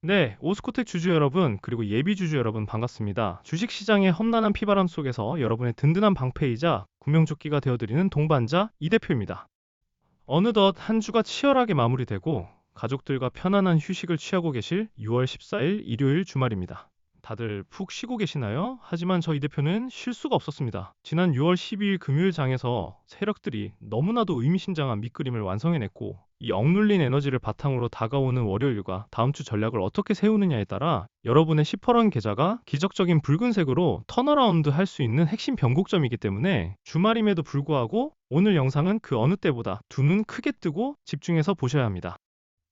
네, 오스코텍 주주 여러분, 그리고 예비 주주 여러분 반갑습니다. 주식시장의 험난한 피바람 속에서 여러분의 든든한 방패이자 구명조끼가 되어드리는 동반자 이 대표입니다. 어느덧 한 주가 치열하게 마무리되고 가족들과 편안한 휴식을 취하고 계실 6월 14일 일요일 주말입니다. 다들 푹 쉬고 계시나요? 하지만 저 이 대표는 쉴 수가 없었습니다. 지난 6월 12일 금요일 장에서 세력들이 너무나도 의미심장한 밑그림을 완성해냈고 이 억눌린 에너지를 바탕으로 다가오는 월요일과 다음 주 전략을 어떻게 세우느냐에 따라 여러분의 10%원 계좌가 기적적인 붉은색으로 턴어라운드 할 수 있는 핵심 변곡점이기 때문에 주말임에도 불구하고 오늘 영상은 그 어느 때보다 두 눈 크게 뜨고 집중해서 보셔야 합니다.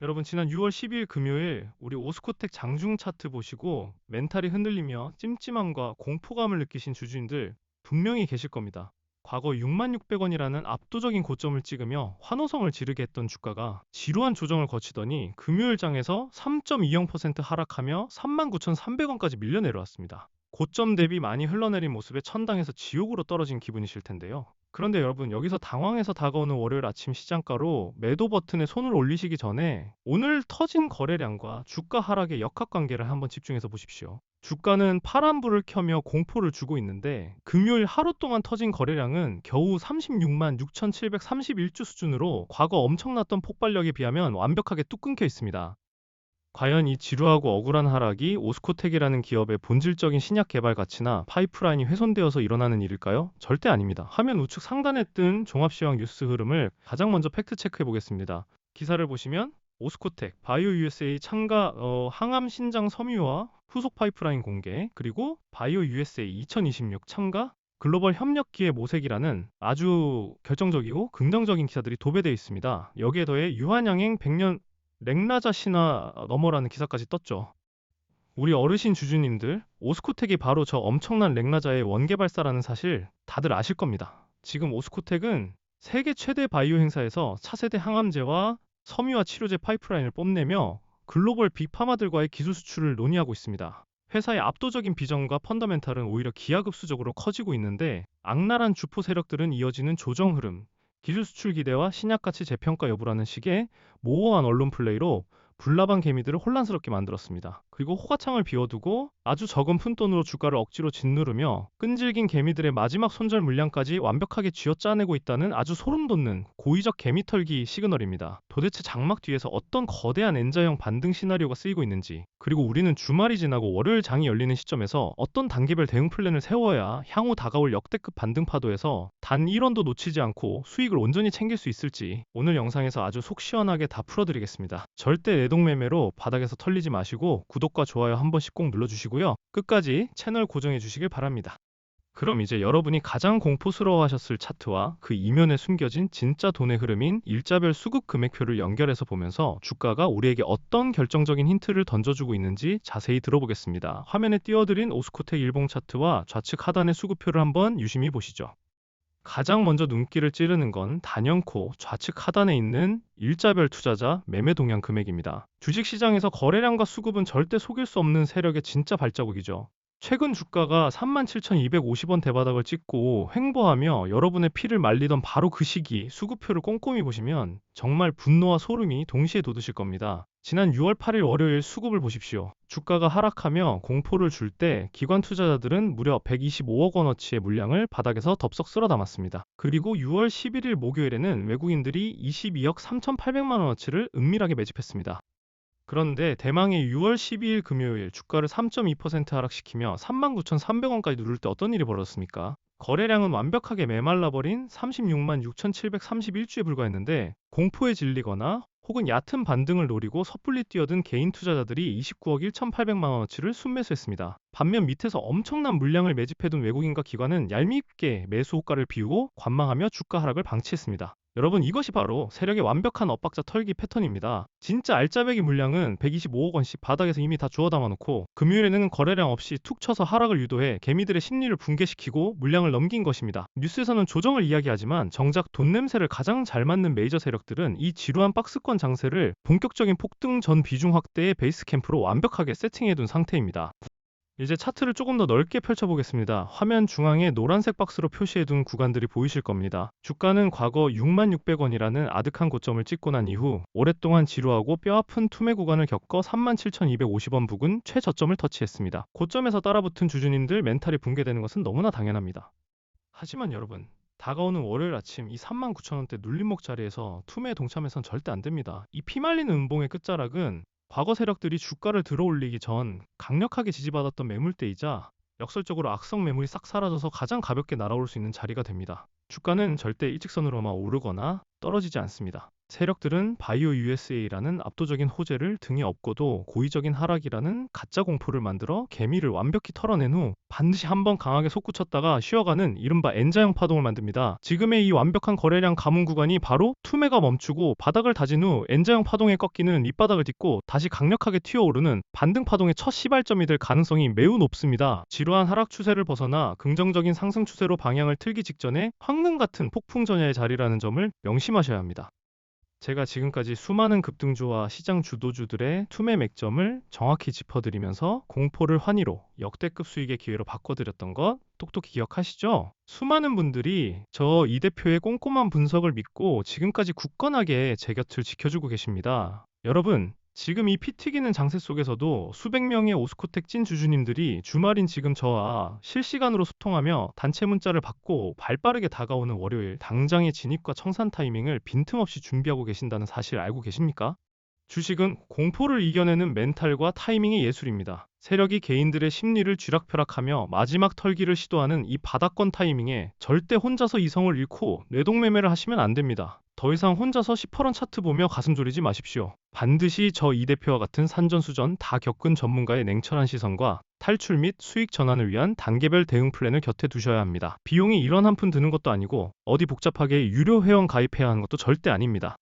여러분 지난 6월 12일 금요일 우리 오스코텍 장중 차트 보시고 멘탈이 흔들리며 찜찜함과 공포감을 느끼신 주주님들 분명히 계실 겁니다. 과거 66,600원이라는 압도적인 고점을 찍으며 환호성을 지르게 했던 주가가 지루한 조정을 거치더니 금요일 장에서 3.20% 하락하며 39,300원까지 밀려 내려왔습니다. 고점 대비 많이 흘러내린 모습에 천당에서 지옥으로 떨어진 기분이실 텐데요. 그런데 여러분 여기서 당황해서 다가오는 월요일 아침 시장가로 매도 버튼에 손을 올리시기 전에 오늘 터진 거래량과 주가 하락의 역학관계를 한번 집중해서 보십시오. 주가는 파란불을 켜며 공포를 주고 있는데 금요일 하루 동안 터진 거래량은 겨우 36만 6,731주 수준으로 과거 엄청났던 폭발력에 비하면 완벽하게 뚝 끊겨 있습니다. 과연 이 지루하고 억울한 하락이 오스코텍이라는 기업의 본질적인 신약 개발 가치나 파이프라인이 훼손되어서 일어나는 일일까요? 절대 아닙니다. 화면 우측 상단에 뜬 종합시황 뉴스 흐름을 가장 먼저 팩트 체크해 보겠습니다. 기사를 보시면 오스코텍, 바이오 USA 참가 항암 신장 섬유화 후속 파이프라인 공개, 그리고 바이오 USA 2026 참가 글로벌 협력 기회 모색이라는 아주 결정적이고 긍정적인 기사들이 도배되어 있습니다. 여기에 더해 유한양행 100년 렉나자 신화 너머라는 기사까지 떴죠. 우리 어르신 주주님들, 오스코텍이 바로 저 엄청난 렉나자의 원개발사라는 사실 다들 아실 겁니다. 지금 오스코텍은 세계 최대 바이오 행사에서 차세대 항암제와 섬유화 치료제 파이프라인을 뽐내며 글로벌 빅파마들과의 기술 수출을 논의하고 있습니다. 회사의 압도적인 비전과 펀더멘탈은 오히려 기하급수적으로 커지고 있는데 악랄한 주포 세력들은 이어지는 조정 흐름, 기술 수출 기대와 신약 가치 재평가 여부라는 식의 모호한 언론 플레이로 불나방 개미들을 혼란스럽게 만들었습니다. 그리고 호가창을 비워두고 아주 적은 푼돈으로 주가를 억지로 짓누르며 끈질긴 개미들의 마지막 손절 물량까지 완벽하게 쥐어짜내고 있다는 아주 소름돋는 고의적 개미털기 시그널입니다. 도대체 장막 뒤에서 어떤 거대한 엔자형 반등 시나리오가 쓰이고 있는지, 그리고 우리는 주말이 지나고 월요일 장이 열리는 시점에서 어떤 단계별 대응 플랜을 세워야 향후 다가올 역대급 반등 파도에서 단 1원도 놓치지 않고 수익을 온전히 챙길 수 있을지 오늘 영상에서 아주 속 시원하게 다 풀어드리겠습니다. 절대 내동매매로 바닥에서 털리지 마시고 구독과 좋아요 한 번씩 꼭 눌러주시고요. 끝까지 채널 고정해 주시길 바랍니다. 그럼 이제 여러분이 가장 공포스러워하셨을 차트와 그 이면에 숨겨진 진짜 돈의 흐름인 일자별 수급 금액표를 연결해서 보면서 주가가 우리에게 어떤 결정적인 힌트를 던져주고 있는지 자세히 들어보겠습니다. 화면에 띄워드린 오스코텍 일봉 차트와 좌측 하단의 수급표를 한번 유심히 보시죠. 가장 먼저 눈길을 찌르는 건 단연코 좌측 하단에 있는 일자별 투자자 매매 동향 금액입니다. 주식시장에서 거래량과 수급은 절대 속일 수 없는 세력의 진짜 발자국이죠. 최근 주가가 37,250원 대바닥을 찍고 횡보하며 여러분의 피를 말리던 바로 그 시기 수급표를 꼼꼼히 보시면 정말 분노와 소름이 동시에 돋으실 겁니다. 지난 6월 8일 월요일 수급을 보십시오. 주가가 하락하며 공포를 줄 때 기관 투자자들은 무려 125억 원어치의 물량을 바닥에서 덥석 쓸어 담았습니다. 그리고 6월 11일 목요일에는 외국인들이 22억 3,800만 원어치를 은밀하게 매집했습니다. 그런데 대망의 6월 12일 금요일 주가를 3.2% 하락시키며 39,300원까지 누를 때 어떤 일이 벌어졌습니까? 거래량은 완벽하게 메말라버린 36만 6,731주에 불과했는데 공포에 질리거나 혹은 얕은 반등을 노리고 섣불리 뛰어든 개인 투자자들이 29억 1,800만 원어치를 순매수했습니다. 반면 밑에서 엄청난 물량을 매집해둔 외국인과 기관은 얄밉게 매수 호가를 비우고 관망하며 주가 하락을 방치했습니다. 여러분 이것이 바로 세력의 완벽한 엇박자 털기 패턴입니다. 진짜 알짜배기 물량은 125억 원씩 바닥에서 이미 다 주워 담아놓고 금요일에는 거래량 없이 툭 쳐서 하락을 유도해 개미들의 심리를 붕괴시키고 물량을 넘긴 것입니다. 뉴스에서는 조정을 이야기하지만 정작 돈 냄새를 가장 잘 맡는 메이저 세력들은 이 지루한 박스권 장세를 본격적인 폭등 전 비중 확대의 베이스 캠프로 완벽하게 세팅해둔 상태입니다. 이제 차트를 조금 더 넓게 펼쳐보겠습니다. 화면 중앙에 노란색 박스로 표시해둔 구간들이 보이실 겁니다. 주가는 과거 66,600원이라는 아득한 고점을 찍고 난 이후 오랫동안 지루하고 뼈아픈 투매 구간을 겪어 37,250원 부근 최저점을 터치했습니다. 고점에서 따라붙은 주주님들 멘탈이 붕괴되는 것은 너무나 당연합니다. 하지만 여러분, 다가오는 월요일 아침 이 39,000원대 눌림목 자리에서 투매에 동참해선 절대 안 됩니다. 이 피말리는 음봉의 끝자락은 과거 세력들이 주가를 들어올리기 전 강력하게 지지받았던 매물대이자 역설적으로 악성 매물이 싹 사라져서 가장 가볍게 날아올 수 있는 자리가 됩니다. 주가는 절대 일직선으로만 오르거나 떨어지지 않습니다. 세력들은 바이오 USA라는 압도적인 호재를 등에 업고도 고의적인 하락이라는 가짜 공포를 만들어 개미를 완벽히 털어낸 후 반드시 한번 강하게 솟구쳤다가 쉬어가는 이른바 N자형 파동을 만듭니다. 지금의 이 완벽한 거래량 가문 구간이 바로 투매가 멈추고 바닥을 다진 후 N자형 파동에 꺾이는 밑바닥을 딛고 다시 강력하게 튀어오르는 반등 파동의 첫 시발점이 될 가능성이 매우 높습니다. 지루한 하락 추세를 벗어나 긍정적인 상승 추세로 방향을 틀기 직전에 황금 같은 폭풍 전야의 자리라는 점을 명심하셔야 합니다. 제가 지금까지 수많은 급등주와 시장 주도주들의 투매 맥점을 정확히 짚어드리면서 공포를 환희로 역대급 수익의 기회로 바꿔드렸던 것 똑똑히 기억하시죠? 수많은 분들이 저 이 대표의 꼼꼼한 분석을 믿고 지금까지 굳건하게 제 곁을 지켜주고 계십니다. 여러분, 지금 이 피 튀기는 장세 속에서도 수백 명의 오스코텍 찐 주주님들이 주말인 지금 저와 실시간으로 소통하며 단체 문자를 받고 발빠르게 다가오는 월요일 당장의 진입과 청산 타이밍을 빈틈없이 준비하고 계신다는 사실 알고 계십니까? 주식은 공포를 이겨내는 멘탈과 타이밍의 예술입니다. 세력이 개인들의 심리를 쥐락펴락하며 마지막 털기를 시도하는 이 바닥권 타이밍에 절대 혼자서 이성을 잃고 뇌동매매를 하시면 안 됩니다. 더 이상 혼자서 시퍼런 차트 보며 가슴 졸이지 마십시오. 반드시 저 이 대표와 같은 산전수전 다 겪은 전문가의 냉철한 시선과 탈출 및 수익 전환을 위한 단계별 대응 플랜을 곁에 두셔야 합니다. 비용이 1원 한 푼 드는 것도 아니고 어디 복잡하게 유료 회원 가입해야 하는 것도 절대 아닙니다.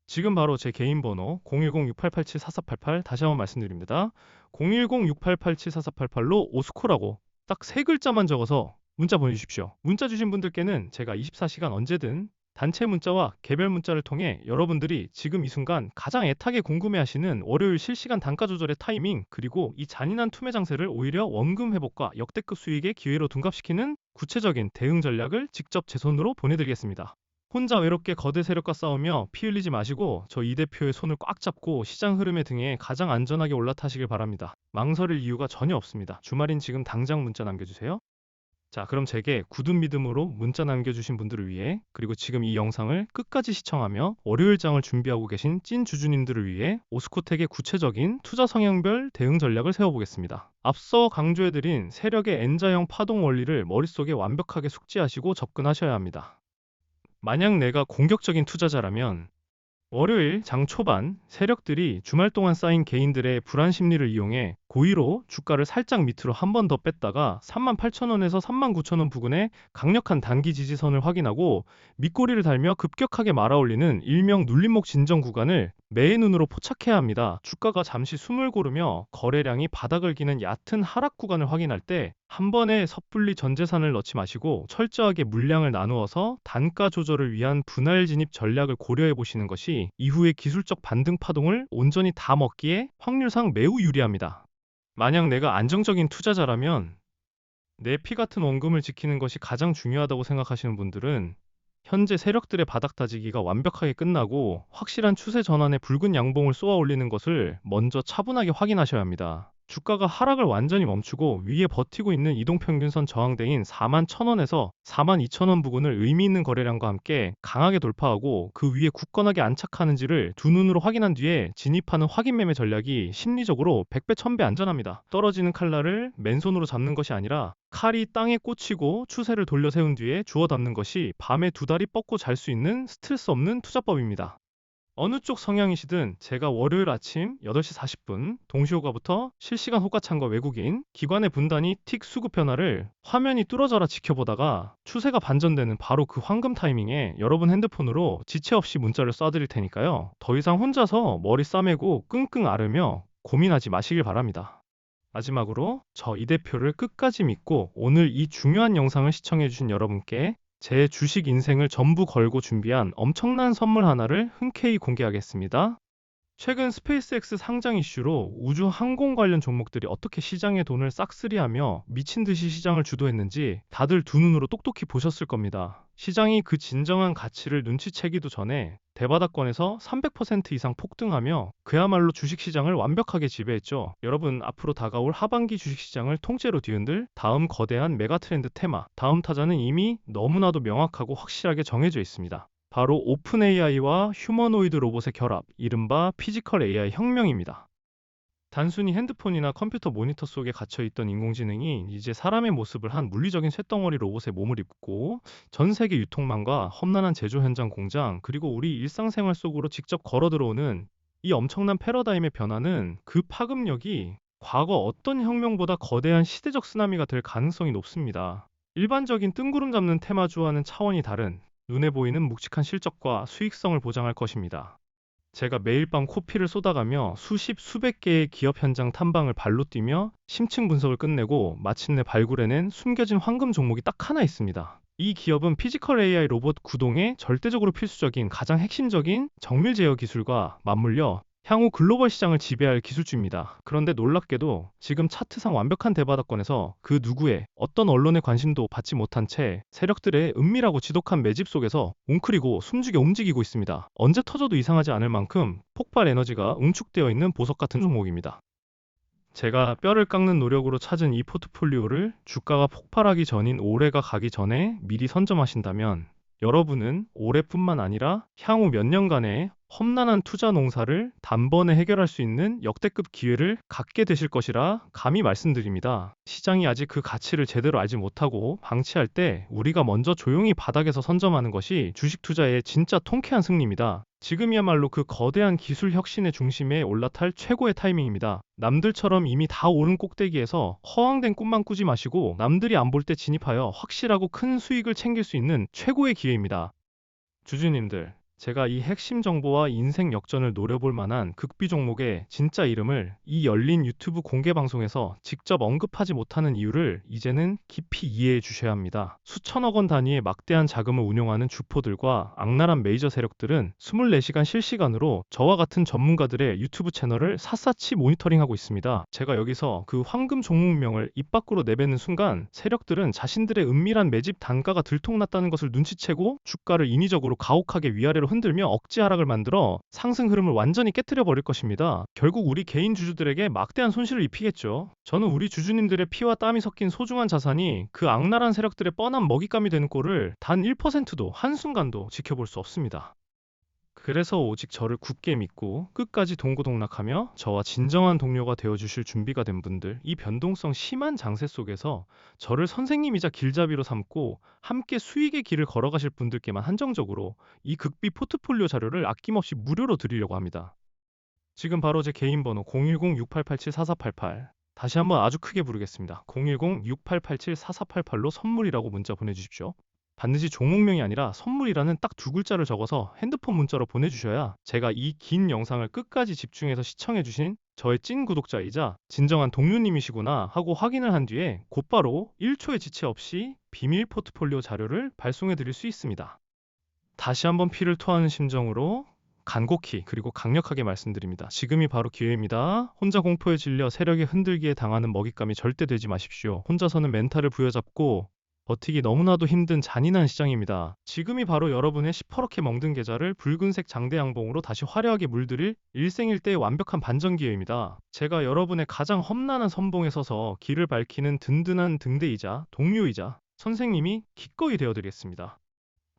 지금 바로 제 개인 번호 010-6887-4488 다시 한번 말씀드립니다. 010-6887-4488로 오스코라고 딱 세 글자만 적어서 문자 보내주십시오. 문자 주신 분들께는 제가 24시간 언제든 단체 문자와 개별 문자를 통해 여러분들이 지금 이 순간 가장 애타게 궁금해하시는 월요일 실시간 단가 조절의 타이밍 그리고 이 잔인한 투매 장세를 오히려 원금 회복과 역대급 수익의 기회로 둔갑시키는 구체적인 대응 전략을 직접 제 손으로 보내드리겠습니다. 혼자 외롭게 거대 세력과 싸우며 피 흘리지 마시고 저 이 대표의 손을 꽉 잡고 시장 흐름의 등에 가장 안전하게 올라타시길 바랍니다. 망설일 이유가 전혀 없습니다. 주말인 지금 당장 문자 남겨주세요. 자, 그럼 제게 굳은 믿음으로 문자 남겨주신 분들을 위해 그리고 지금 이 영상을 끝까지 시청하며 월요일장을 준비하고 계신 찐 주주님들을 위해 오스코텍의 구체적인 투자 성향별 대응 전략을 세워보겠습니다. 앞서 강조해드린 세력의 N자형 파동 원리를 머릿속에 완벽하게 숙지하시고 접근하셔야 합니다. 만약 내가 공격적인 투자자라면 월요일 장 초반 세력들이 주말 동안 쌓인 개인들의 불안 심리를 이용해 고의로 주가를 살짝 밑으로 한 번 더 뺐다가 38,000원에서 39,000원 부근에 강력한 단기 지지선을 확인하고 밑꼬리를 달며 급격하게 말아올리는 일명 눌림목 진정 구간을 매의 눈으로 포착해야 합니다. 주가가 잠시 숨을 고르며 거래량이 바닥을 기는 얕은 하락 구간을 확인할 때 한 번에 섣불리 전 재산을 넣지 마시고 철저하게 물량을 나누어서 단가 조절을 위한 분할 진입 전략을 고려해 보시는 것이 이후의 기술적 반등 파동을 온전히 다 먹기에 확률상 매우 유리합니다. 만약 내가 안정적인 투자자라면 내 피 같은 원금을 지키는 것이 가장 중요하다고 생각하시는 분들은 현재 세력들의 바닥 다지기가 완벽하게 끝나고 확실한 추세 전환의 붉은 양봉을 쏘아 올리는 것을 먼저 차분하게 확인하셔야 합니다. 주가가 하락을 완전히 멈추고 위에 버티고 있는 이동평균선 저항대인 41,000원에서 42,000원 부근을 의미 있는 거래량과 함께 강하게 돌파하고 그 위에 굳건하게 안착하는지를 두 눈으로 확인한 뒤에 진입하는 확인 매매 전략이 심리적으로 100배 1000배 안전합니다. 떨어지는 칼날을 맨손으로 잡는 것이 아니라 칼이 땅에 꽂히고 추세를 돌려 세운 뒤에 주워 담는 것이 밤에 두 다리 뻗고 잘 수 있는 스트레스 없는 투자법입니다. 어느 쪽 성향이시든 제가 월요일 아침 8시 40분 동시호가부터 실시간 호가창과 외국인, 기관의 분단이 틱 수급 변화를 화면이 뚫어져라 지켜보다가 추세가 반전되는 바로 그 황금 타이밍에 여러분 핸드폰으로 지체 없이 문자를 쏴드릴 테니까요. 더 이상 혼자서 머리 싸매고 끙끙 앓으며 고민하지 마시길 바랍니다. 마지막으로 저 이 대표를 끝까지 믿고 오늘 이 중요한 영상을 시청해주신 여러분께 제 주식 인생을 전부 걸고 준비한 엄청난 선물 하나를 흔쾌히 공개하겠습니다. 최근 스페이스X 상장 이슈로 우주 항공 관련 종목들이 어떻게 시장의 돈을 싹쓸이하며 미친 듯이 시장을 주도했는지 다들 두 눈으로 똑똑히 보셨을 겁니다. 시장이 그 진정한 가치를 눈치채기도 전에 대바닥권에서 300% 이상 폭등하며 그야말로 주식시장을 완벽하게 지배했죠. 여러분, 앞으로 다가올 하반기 주식시장을 통째로 뒤흔들 다음 거대한 메가트렌드 테마, 다음 타자는 이미 너무나도 명확하고 확실하게 정해져 있습니다. 바로 오픈 AI와 휴머노이드 로봇의 결합, 이른바 피지컬 AI 혁명입니다. 단순히 핸드폰이나 컴퓨터 모니터 속에 갇혀있던 인공지능이 이제 사람의 모습을 한 물리적인 쇳덩어리 로봇에 몸을 입고 전 세계 유통망과 험난한 제조 현장 공장, 그리고 우리 일상생활 속으로 직접 걸어 들어오는 이 엄청난 패러다임의 변화는 그 파급력이 과거 어떤 혁명보다 거대한 시대적 쓰나미가 될 가능성이 높습니다. 일반적인 뜬구름 잡는 테마주와는 차원이 다른 눈에 보이는 묵직한 실적과 수익성을 보장할 것입니다. 제가 매일 밤 코피를 쏟아가며 수십, 수백 개의 기업 현장 탐방을 발로 뛰며 심층 분석을 끝내고 마침내 발굴해낸 숨겨진 황금 종목이 딱 하나 있습니다. 이 기업은 피지컬 AI 로봇 구동에 절대적으로 필수적인 가장 핵심적인 정밀 제어 기술과 맞물려 향후 글로벌 시장을 지배할 기술주입니다. 그런데 놀랍게도 지금 차트상 완벽한 대바닥권에서 그 누구의 어떤 언론의 관심도 받지 못한 채 세력들의 은밀하고 지독한 매집 속에서 웅크리고 숨죽여 움직이고 있습니다. 언제 터져도 이상하지 않을 만큼 폭발 에너지가 응축되어 있는 보석 같은 종목입니다. 제가 뼈를 깎는 노력으로 찾은 이 포트폴리오를 주가가 폭발하기 전인 올해가 가기 전에 미리 선점하신다면 여러분은 올해뿐만 아니라 향후 몇 년간의 험난한 투자 농사를 단번에 해결할 수 있는 역대급 기회를 갖게 되실 것이라 감히 말씀드립니다. 시장이 아직 그 가치를 제대로 알지 못하고 방치할 때 우리가 먼저 조용히 바닥에서 선점하는 것이 주식 투자의 진짜 통쾌한 승리입니다. 지금이야말로 그 거대한 기술 혁신의 중심에 올라탈 최고의 타이밍입니다. 남들처럼 이미 다 오른 꼭대기에서 허황된 꿈만 꾸지 마시고 남들이 안 볼 때 진입하여 확실하고 큰 수익을 챙길 수 있는 최고의 기회입니다. 주주님들, 제가 이 핵심 정보와 인생 역전을 노려볼 만한 극비 종목의 진짜 이름을 이 열린 유튜브 공개 방송에서 직접 언급하지 못하는 이유를 이제는 깊이 이해해 주셔야 합니다. 수천억 원 단위의 막대한 자금을 운용하는 주포들과 악랄한 메이저 세력들은 24시간 실시간으로 저와 같은 전문가들의 유튜브 채널을 샅샅이 모니터링하고 있습니다. 제가 여기서 그 황금 종목명을 입 밖으로 내뱉는 순간 세력들은 자신들의 은밀한 매집 단가가 들통났다는 것을 눈치채고 주가를 인위적으로 가혹하게 위아래로 흔들며 억지 하락을 만들어 상승 흐름을 완전히 깨뜨려 버릴 것입니다. 결국 우리 개인 주주들에게 막대한 손실을 입히겠죠. 저는 우리 주주님들의 피와 땀이 섞인 소중한 자산이 그 악랄한 세력들의 뻔한 먹잇감이 되는 꼴을 단 1%도 한순간도 지켜볼 수 없습니다. 그래서 오직 저를 굳게 믿고 끝까지 동고동락하며 저와 진정한 동료가 되어주실 준비가 된 분들, 이 변동성 심한 장세 속에서 저를 선생님이자 길잡이로 삼고 함께 수익의 길을 걸어가실 분들께만 한정적으로 이 극비 포트폴리오 자료를 아낌없이 무료로 드리려고 합니다. 지금 바로 제 개인 번호 010-6887-4488, 다시 한번 아주 크게 부르겠습니다. 010-6887-4488로 선물이라고 문자 보내주십시오. 반드시 종목명이 아니라 선물이라는 딱 두 글자를 적어서 핸드폰 문자로 보내주셔야 제가 이 긴 영상을 끝까지 집중해서 시청해주신 저의 찐 구독자이자 진정한 동료님이시구나 하고 확인을 한 뒤에 곧바로 1초의 지체 없이 비밀 포트폴리오 자료를 발송해드릴 수 있습니다. 다시 한번 피를 토하는 심정으로 간곡히 그리고 강력하게 말씀드립니다. 지금이 바로 기회입니다. 혼자 공포에 질려 세력의 흔들기에 당하는 먹잇감이 절대 되지 마십시오. 혼자서는 멘탈을 부여잡고 버티기 너무나도 힘든 잔인한 시장입니다. 지금이 바로 여러분의 시퍼렇게 멍든 계좌를 붉은색 장대 양봉으로 다시 화려하게 물들일 일생일대의 완벽한 반전 기회입니다. 제가 여러분의 가장 험난한 선봉에 서서 길을 밝히는 든든한 등대이자 동료이자 선생님이 기꺼이 되어드리겠습니다.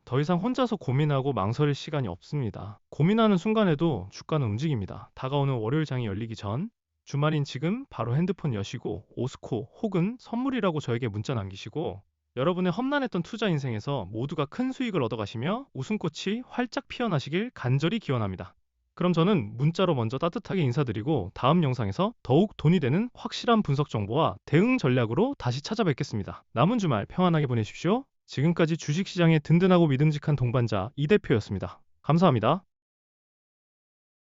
더 이상 혼자서 고민하고 망설일 시간이 없습니다. 고민하는 순간에도 주가는 움직입니다. 다가오는 월요일장이 열리기 전 주말인 지금 바로 핸드폰 여시고 오스코 혹은 선물이라고 저에게 문자 남기시고 여러분의 험난했던 투자 인생에서 모두가 큰 수익을 얻어가시며 웃음꽃이 활짝 피어나시길 간절히 기원합니다. 그럼 저는 문자로 먼저 따뜻하게 인사드리고 다음 영상에서 더욱 돈이 되는 확실한 분석 정보와 대응 전략으로 다시 찾아뵙겠습니다. 남은 주말 평안하게 보내십시오. 지금까지 주식시장의 든든하고 믿음직한 동반자 이 대표였습니다. 감사합니다.